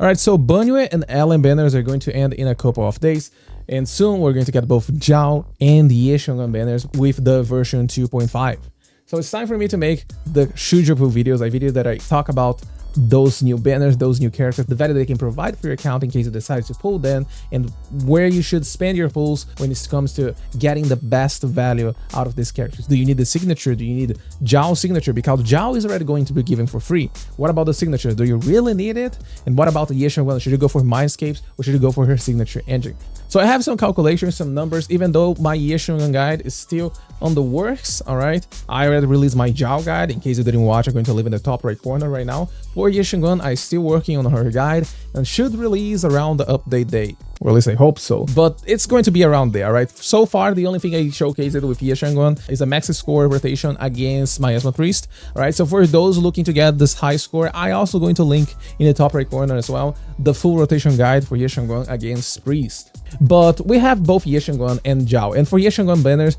All right, so Banyu and LM banners are going to end in a couple of days. And soon we're going to get both Zhao and Ye Shunguang banners with the version 2.5. So it's time for me to make the Shujupu videos, a video that I talk about those new banners, those new characters, the value they can provide for your account in case you decide to pull them, and where you should spend your pulls when it comes to getting the best value out of these characters. Do you need the signature? Do you need Zhao signature? Because Zhao is already going to be given for free. What about the signature? Do you really need it? And what about the Ye Shunguang? Should you go for Mindscapes or should you go for her signature engine? So I have some calculations, some numbers, even though my Ye Shunguang guide is still on the works, all right? I already released my Zhao guide. In case you didn't watch, I'm going to leave in the top right corner right now. For Ye Shunguang, I'm still working on her guide and should release around the update date. Or at least I hope so. But it's going to be around there, right? So far, the only thing I showcased with Ye Shunguang is a max score rotation against Miasma Priest, all right? So for those looking to get this high score, I also going to link in the top right corner as well the full rotation guide for Ye Shunguang against Priest. But we have both Ye Shunguang and Zhao. And for Ye Shunguang banners,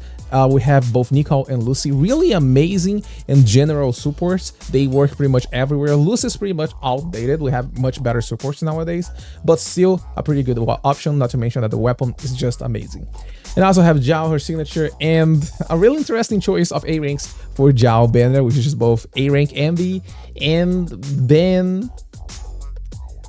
we have both Nicole and Lucy. Really amazing and general supports. They work pretty much everywhere. Lucy is pretty much outdated. We have much better supports nowadays, but still a pretty good option, not to mention that the weapon is just amazing. And I also have Zhao, her signature, and a really interesting choice of A ranks for Zhao banner, which is just both A rank Envy, and then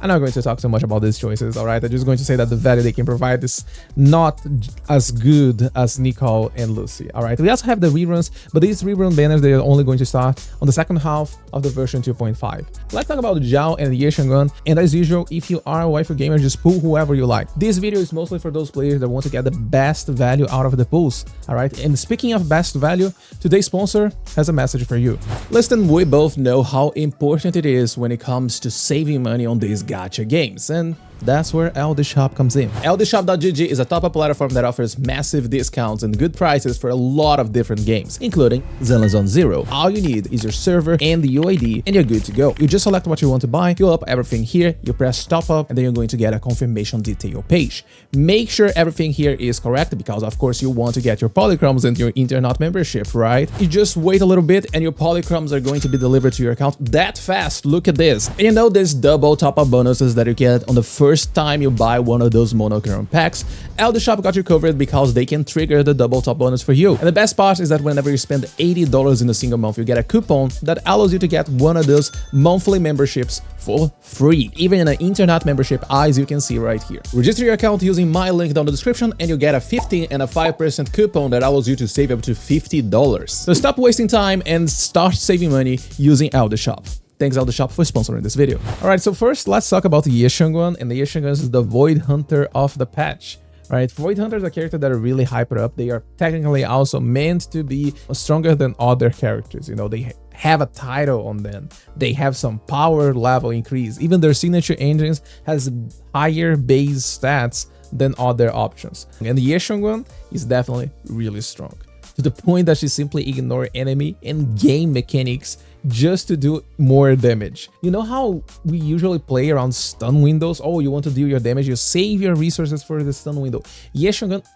I'm not going to talk so much about these choices, all right? I'm just going to say that the value they can provide is not as good as Nicole and Lucy, all right? We also have the reruns, but these rerun banners, they are only going to start on the second half of the version 2.5. Let's talk about Zhao and Ye Shunguang, and as usual, if you are a waifu gamer, just pull whoever you like. This video is mostly for those players that want to get the best value out of the pulls, all right? And speaking of best value, today's sponsor has a message for you. Listen, we both know how important it is when it comes to saving money on these gacha games, and that's where LDShop comes in. LDShop.gg is a top-up platform that offers massive discounts and good prices for a lot of different games, including Zone Zero. All you need is your server and the UID, and you're good to go. You just select what you want to buy, fill up everything here, you press top up, and then you're going to get a confirmation detail page. Make sure everything here is correct, because of course you want to get your polychromes and your internet membership, right? You just wait a little bit and your polychromes are going to be delivered to your account that fast. Look at this. And you know there's double top-up bonuses that you get on the first time you buy one of those monochrome packs. LDShop got you covered because they can trigger the double top bonus for you. And the best part is that whenever you spend $80 in a single month, you get a coupon that allows you to get one of those monthly memberships for free, even in an internet membership, as you can see right here. Register your account using my link down the description and you get a 15 and a 5% coupon that allows you to save up to $50. So stop wasting time and start saving money using LDShop. Thanks LDShop for sponsoring this video. All right, so first let's talk about the Ye Shunguang, and the Ye Shunguang is the Void Hunter of the patch. All right, Void Hunter is a character that are really hyper up. They are technically also meant to be stronger than other characters. You know, they have a title on them. They have some power level increase. Even their signature engines has higher base stats than other options. And the Ye Shunguang is definitely really strong, to the point that she simply ignores enemy and game mechanics just to do more damage. You know how we usually play around stun windows? Oh, you want to deal your damage, you save your resources for the stun window. Ye Shunguang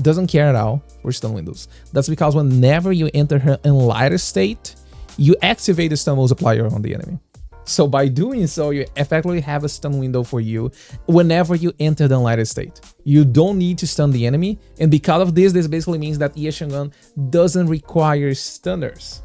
doesn't care at all for stun windows. That's because whenever you enter her in lighter state, you activate the stun multiplier on the enemy. So by doing so, you effectively have a stun window for you whenever you enter the lighter state. You don't need to stun the enemy, and because of this basically means that Ye Shunguang doesn't require stunners.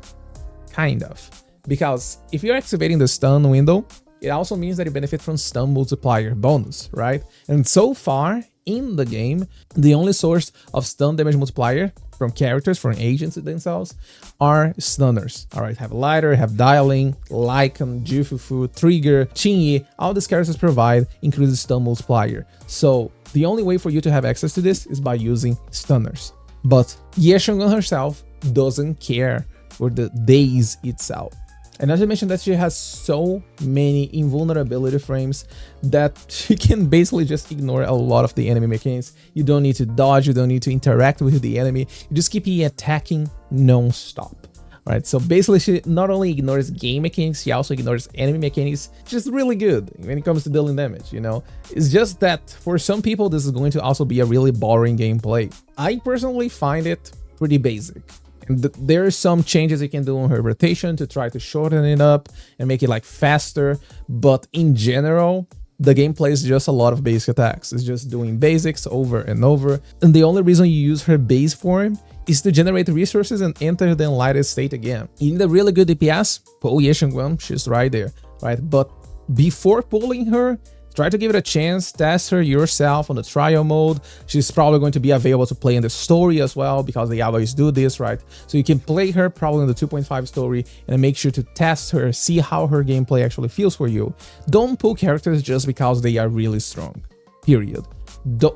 Kind of. Because if you're activating the stun window, it also means that you benefit from stun multiplier bonus, right? And so far in the game, the only source of stun damage multiplier from characters, from agents themselves, are stunners. All right, have Lighter, have Dialing, Lycan, Jufufu, Trigger, Qingyi. All these characters provide increased stun multiplier. So the only way for you to have access to this is by using stunners. But Ye Shunguang herself doesn't care for the daze itself. And not to mention that she has so many invulnerability frames that she can basically just ignore a lot of the enemy mechanics. You don't need to dodge, you don't need to interact with the enemy. You just keep attacking non-stop. Right, so basically she not only ignores game mechanics, she also ignores enemy mechanics, which is really good when it comes to dealing damage, you know? It's just that for some people, this is going to also be a really boring gameplay. I personally find it pretty basic. And there are some changes you can do on her rotation to try to shorten it up and make it like faster. But in general, the gameplay is just a lot of basic attacks. It's just doing basics over and over. And the only reason you use her base form is to generate resources and enter the enlightened state again. You need a really good DPS, pull Ye Shunguang, she's right there, right? But before pulling her, try to give it a chance, test her yourself on the trial mode. She's probably going to be available to play in the story as well, because they always do this, right? So you can play her probably in the 2.5 story and make sure to test her, see how her gameplay actually feels for you. Don't pull characters just because they are really strong, period.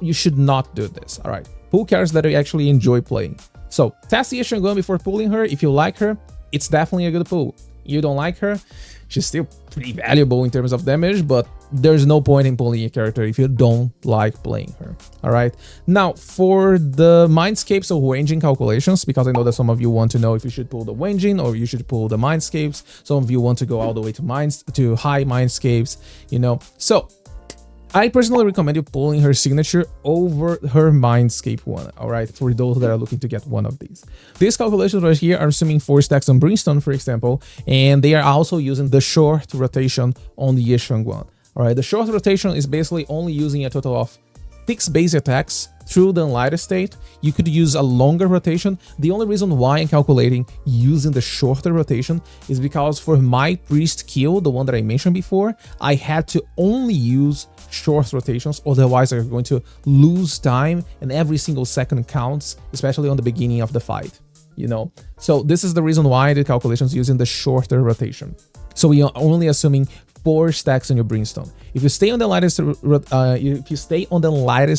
You should not do this, all right? Pull characters that you actually enjoy playing. So test Ye Shunguang before pulling her. If you like her, it's definitely a good pull. You don't like her, she's still pretty valuable in terms of damage, but there's no point in pulling a character if you don't like playing her. All right. Now for the mindscapes or ranging calculations, because I know that some of you want to know if you should pull the ranging or you should pull the mindscapes. Some of you want to go all the way to high mindscapes, you know. So I personally recommend you pulling her signature over her mindscape one, all right, for those that are looking to get one of these. These calculations right here are assuming 4 stacks on Brimstone, for example, and they are also using the short rotation on the Ye Shunguang. All right, the short rotation is basically only using a total of 6 base attacks through the enlightened state. You could use a longer rotation. The only reason why I'm calculating using the shorter rotation is because for my priest kill, the one that I mentioned before, I had to only use short rotations, otherwise I'm going to lose time and every single second counts, especially on the beginning of the fight, you know. So this is the reason why I did calculations using the shorter rotation. So we are only assuming 4 stacks on your Brimstone. If you stay on the lightest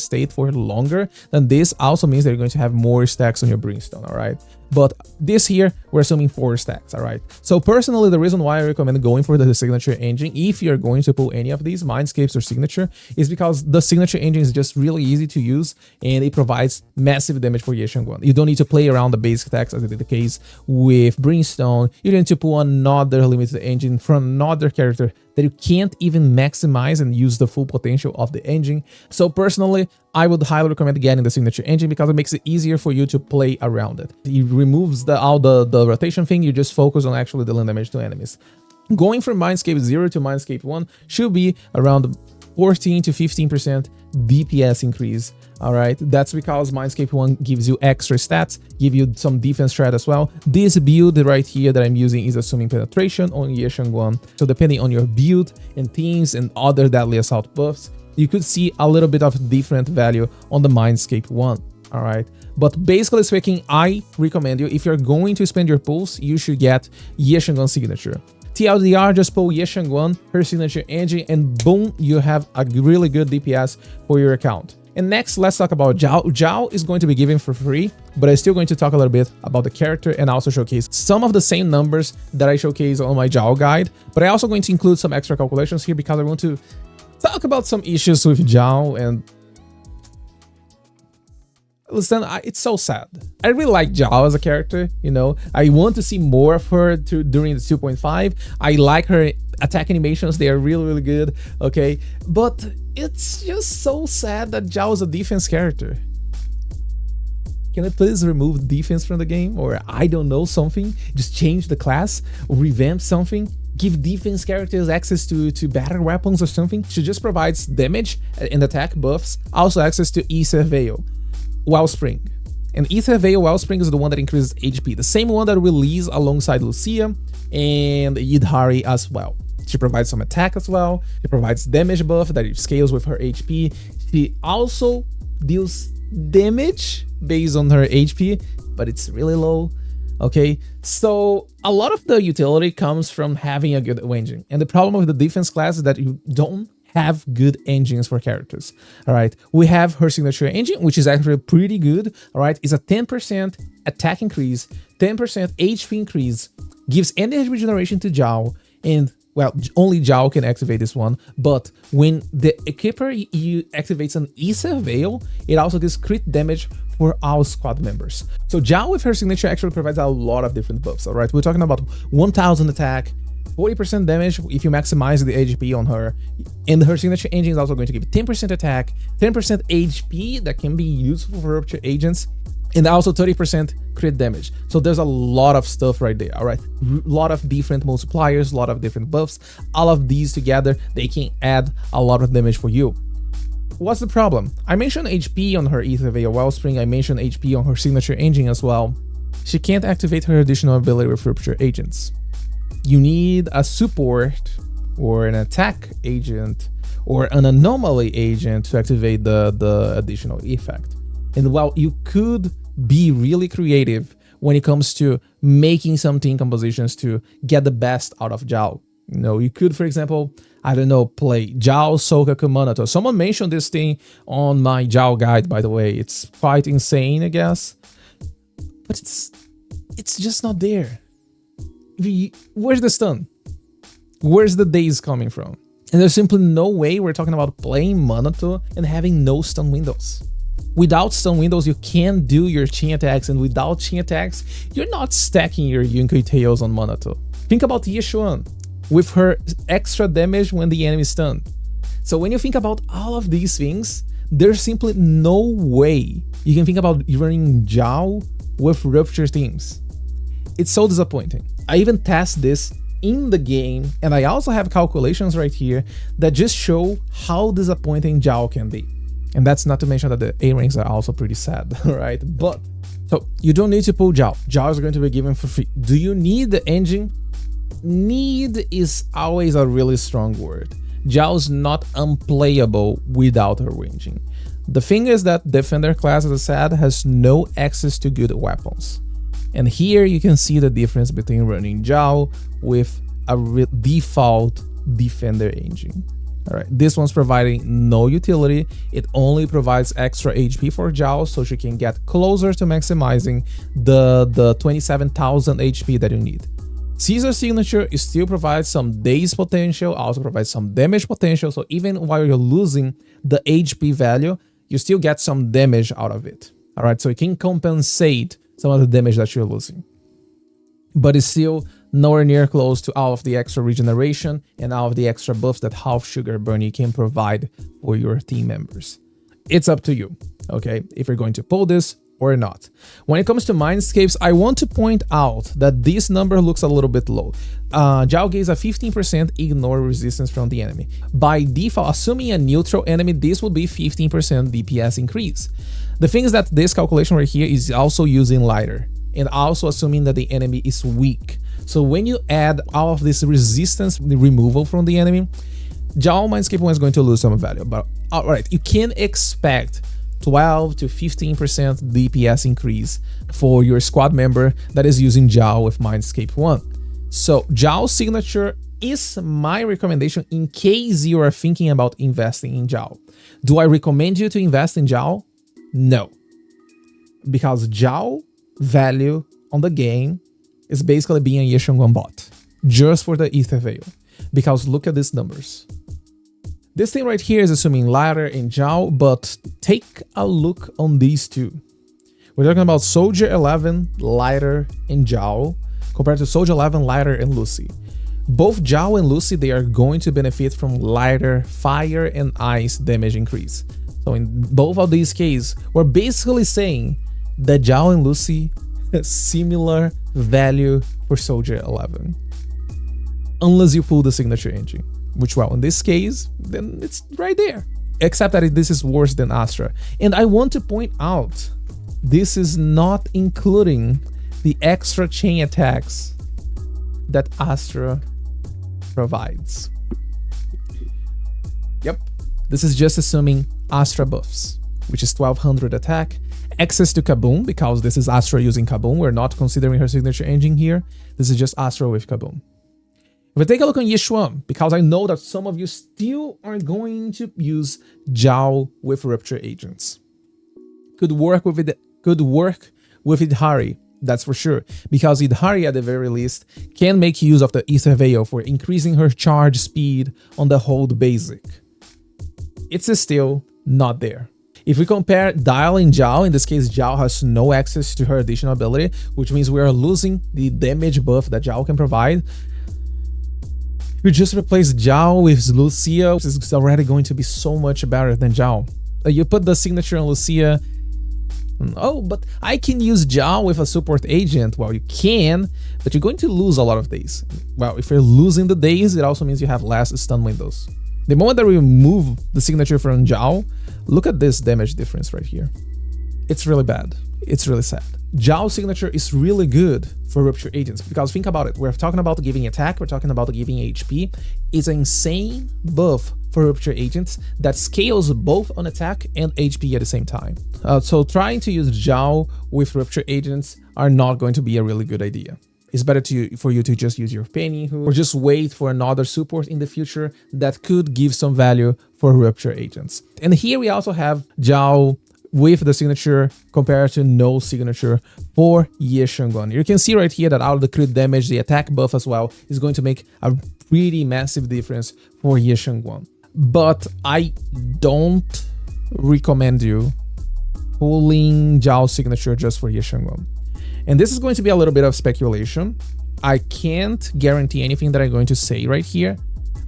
state for longer, then this also means that you're going to have more stacks on your Brimstone, all right? But this here, we're assuming 4 stacks, all right? So personally, the reason why I recommend going for the signature engine, if you're going to pull any of these, Mindscapes or signature, is because the signature engine is just really easy to use and it provides massive damage for Ye Shunguang. You don't need to play around the basic attacks as it is the case with Brimstone. You don't need to pull another limited engine from another character that you can't even maximize and use the full potential of the engine. So personally, I would highly recommend getting the signature engine because it makes it easier for you to play around it. It removes all the rotation thing. You just focus on actually dealing damage to enemies. Going from Mindscape 0 to Mindscape 1 should be around 14 to 15% DPS increase. All right, that's because Mindscape 1 gives you extra stats, give you some defense strat as well. This build right here that I'm using is assuming penetration on Ye Shunguang. So depending on your build and themes and other deadly assault buffs, you could see a little bit of different value on the Mindscape 1. All right, but basically speaking, I recommend you, if you're going to spend your pulls, you should get Ye Shunguang signature. TLDR, just pull Ye Shunguang, her signature engine, and boom, you have a really good DPS for your account. And next, let's talk about Zhao. Zhao is going to be given for free, but I'm still going to talk a little bit about the character and also showcase some of the same numbers that I showcase on my Zhao guide. But I'm also going to include some extra calculations here because I want to talk about some issues with Zhao. And listen, it's so sad. I really like Zhao as a character, you know. I want to see more of her during the 2.5. I like her attack animations. They are really, really good, okay? But it's just so sad that Zhao is a defense character. Can I please remove defense from the game? Or I don't know, something? Just change the class or revamp something? Give defense characters access to better weapons or something? She just provides damage and attack buffs. Also access to Ether Veil, Wellspring. And Ether Veil Wellspring is the one that increases HP. The same one that released alongside Lucia and Yidhari as well. She provides some attack as well. She provides damage buff that scales with her HP. She also deals damage based on her HP, but it's really low. Okay, so a lot of the utility comes from having a good engine. And the problem with the defense class is that you don't have good engines for characters. All right, we have her signature engine, which is actually pretty good. All right, it's a 10% attack increase, 10% HP increase, gives energy regeneration to Zhao, and well, only Zhao can activate this one, but when the equiper activates an Ether Veil, it also gives crit damage for all squad members. So Zhao with her signature actually provides a lot of different buffs, all right? We're talking about 1000 attack, 40% damage if you maximize the HP on her, and her signature engine is also going to give 10% attack, 10% HP that can be useful for rupture agents, and also 30% crit damage. So there's a lot of stuff right there, all right? A lot of different multipliers, a lot of different buffs. All of these together, they can add a lot of damage for you. What's the problem? I mentioned HP on her Ether Veil Wellspring, I mentioned HP on her signature engine as well. She can't activate her additional ability with Rupture agents. You need a support or an attack agent or an anomaly agent to activate the additional effect. And while you could be really creative when it comes to making some team compositions to get the best out of Zhao. You know, you could, for example, I don't know, play Zhao, Soka, Kumanato. Someone mentioned this thing on my Zhao guide, by the way. It's quite insane, I guess. But it's just not there. Where's the stun? Where's the daze coming from? And there's simply no way we're talking about playing Manato and having no stun windows. Without stun windows, you can't do your chain attacks, and without chain attacks, you're not stacking your Yunkai tails on Manato. Think about Yishuan with her extra damage when the enemy is stunned. So when you think about all of these things, there's simply no way you can think about running Zhao with Rupture teams. It's so disappointing. I even test this in the game, and I also have calculations right here that just show how disappointing Zhao can be. And that's not to mention that the A-ranks are also pretty sad, right? But, so you don't need to pull Zhao. Zhao is going to be given for free. Do you need the engine? Need is always a really strong word. Zhao is not unplayable without her engine. The thing is that Defender class, as I said, has no access to good weapons. And here you can see the difference between running Zhao with a default Defender engine. All right, this one's providing no utility. It only provides extra HP for Zhao, so she can get closer to maximizing the 27,000 HP that you need. Caesar signature still provides some daze potential, also provides some damage potential, so even while you're losing the HP value, you still get some damage out of it. All right, so it can compensate some of the damage that you're losing. But it's still nowhere near close to all of the extra regeneration and all of the extra buffs that Half Sugar Bunny can provide for your team members. It's up to you, okay, if you're going to pull this or not. When it comes to Mindscapes, I want to point out that this number looks a little bit low. Zhao gains a 15% ignore resistance from the enemy. By default, assuming a neutral enemy, this would be 15% DPS increase. The thing is that this calculation right here is also using lighter and also assuming that the enemy is weak. So when you add all of this resistance removal from the enemy, Zhao Mindscape 1 is going to lose some value. But alright, you can expect 12 to 15% DPS increase for your squad member that is using Zhao with Mindscape 1. So Zhao's signature is my recommendation in case you are thinking about investing in Zhao. Do I recommend you to invest in Zhao? No. Because Zhao value on the game is basically being a Shunguang bot, just for the Ether Veil. Because look at these numbers. This thing right here is assuming Lighter and Zhao, but take a look on these two. We're talking about Soldier 11, Lighter, and Zhao, compared to Soldier 11, Lighter, and Lucy. Both Zhao and Lucy, they are going to benefit from lighter fire and ice damage increase. So in both of these cases, we're basically saying that Zhao and Lucy have similar value for Soldier 11. Unless you pull the signature engine. Which, well, in this case, then it's right there. Except that this is worse than Astra. And I want to point out, this is not including the extra chain attacks that Astra provides. Yep, this is just assuming Astra buffs, which is 1200 attack, access to Kaboom, because this is Astra using Kaboom. We're not considering her signature engine here. This is just Astra with Kaboom. If we take a look on Yishuan, because I know that some of you still are going to use Zhao with Rupture agents. Could work with Idhari, that's for sure, because Idhari at the very least can make use of the Ether Veil for increasing her charge speed on the hold basic. It's still not there. If we compare Dial and Zhao, in this case Zhao has no access to her additional ability, which means we are losing the damage buff that Zhao can provide. You just replace Zhao with Lucia, which is already going to be so much better than Zhao. You put the signature on Lucia, Oh, but I can use Zhao with a support agent. Well, you can, but you're going to lose a lot of days. Well, if you're losing the days, it also means you have less stun windows. The moment that we remove the signature from Zhao, look at this damage difference right here. It's really bad. It's really sad. Zhao's signature is really good for Rupture agents because think about it. We're talking about giving attack, we're talking about giving HP. It's an insane buff for Rupture agents that scales both on attack and HP at the same time. So trying to use Zhao with Rupture agents are not going to be a really good idea. It's better for you to just use your Penny or just wait for another support in the future that could give some value for Rupture agents. And here we also have Zhao with the signature compared to no signature for Ye Shunguang. You can see right here that out of the crit damage, the attack buff as well is going to make a pretty massive difference for Ye Shunguang. But I don't recommend you pulling Zhao's signature just for Ye Shunguang. And this is going to be a little bit of speculation. I can't guarantee anything that I'm going to say right here,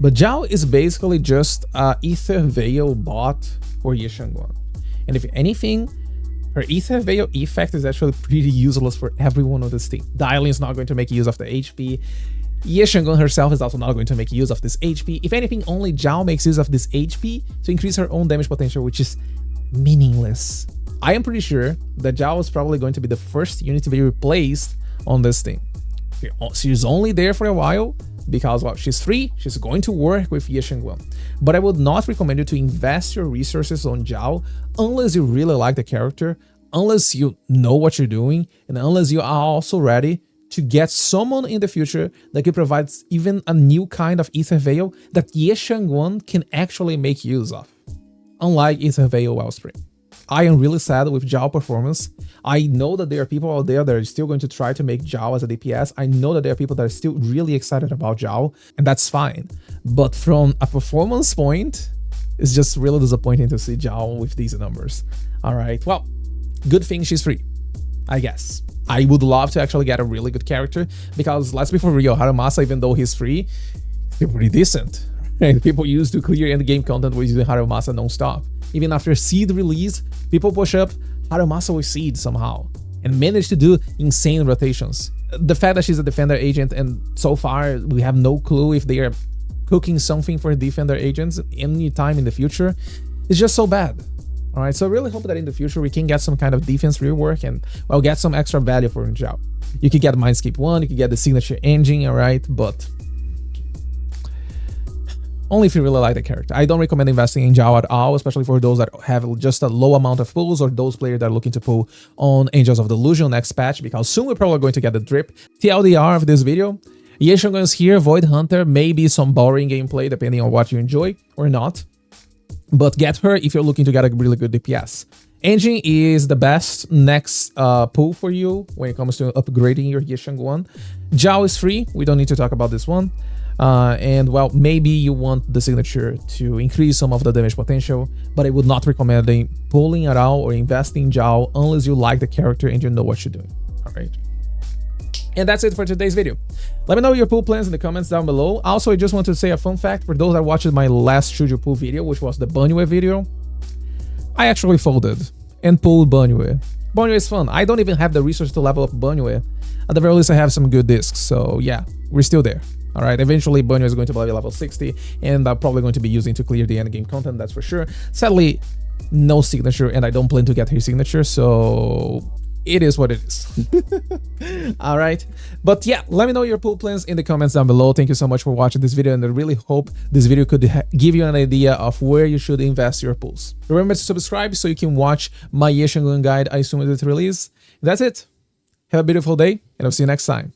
but Zhao is basically just a Ether Veil bot for Ye Shunguang. And if anything, her Ether Veil effect is actually pretty useless for everyone on this team. Dialing is not going to make use of the HP. Ye Shunguang herself is also not going to make use of this HP. If anything, only Zhao makes use of this HP to increase her own damage potential, which is meaningless. I am pretty sure that Zhao is probably going to be the first unit to be replaced on this team. She's only there for a while because, well, she's free, she's going to work with Ye Shunguang. But I would not recommend you to invest your resources on Zhao unless you really like the character, unless you know what you're doing, and unless you are also ready to get someone in the future that could provide even a new kind of Ether Veil that Ye Shunguang can actually make use of, unlike Ether Veil Wellspring. I am really sad with Zhao performance. I know that there are people out there that are still going to try to make Zhao as a DPS. I know that there are people that are still really excited about Zhao, and that's fine. But from a performance point, it's just really disappointing to see Zhao with these numbers. All right, well, good thing she's free, I guess. I would love to actually get a really good character because let's be for real, Harumasa, even though he's free, he's pretty decent. Right? People used to clear end-game content with using Harumasa non-stop. Even after Seed release, people push up Harumasa with Seed somehow and manage to do insane rotations. The fact that she's a Defender agent and so far we have no clue if they are cooking something for Defender agents anytime in the future is just so bad. All right, so I really hope that in the future we can get some kind of defense rework and, well, get some extra value for Zhao. You could get Mindscape 1, you could get the signature engine, all right, but only if you really like the character. I don't recommend investing in Zhao at all, especially for those that have just a low amount of pulls or those players that are looking to pull on Angels of Delusion next patch, because soon we're probably going to get the drip. TLDR of this video, Ye Shunguang is here, Void Hunter, maybe some boring gameplay depending on what you enjoy or not, but get her if you're looking to get a really good DPS. Engine is the best next pull for you when it comes to upgrading your Ye Shunguang. Zhao is free, we don't need to talk about this one. And, well, maybe you want the signature to increase some of the damage potential, but I would not recommend pulling at all or investing in Zhao unless you like the character and you know what you're doing. All right. And that's it for today's video. Let me know your pool plans in the comments down below. Also, I just want to say a fun fact for those that watched my last Shoujo pool video, which was the Banue video. I actually folded and pulled Banue. Banue is fun. I don't even have the resources to level up Banue. At the very least, I have some good discs. So yeah, we're still there. All right, eventually Banue is going to be level 60, and I'm probably going to be using to clear the endgame content, that's for sure. Sadly, no signature, and I don't plan to get her signature, so it is what it is. All right, but yeah, let me know your pool plans in the comments down below. Thank you so much for watching this video, and I really hope this video could give you an idea of where you should invest your pools. Remember to subscribe so you can watch my Ye Shunguang guide as soon as it's released. That's it. Have a beautiful day, and I'll see you next time.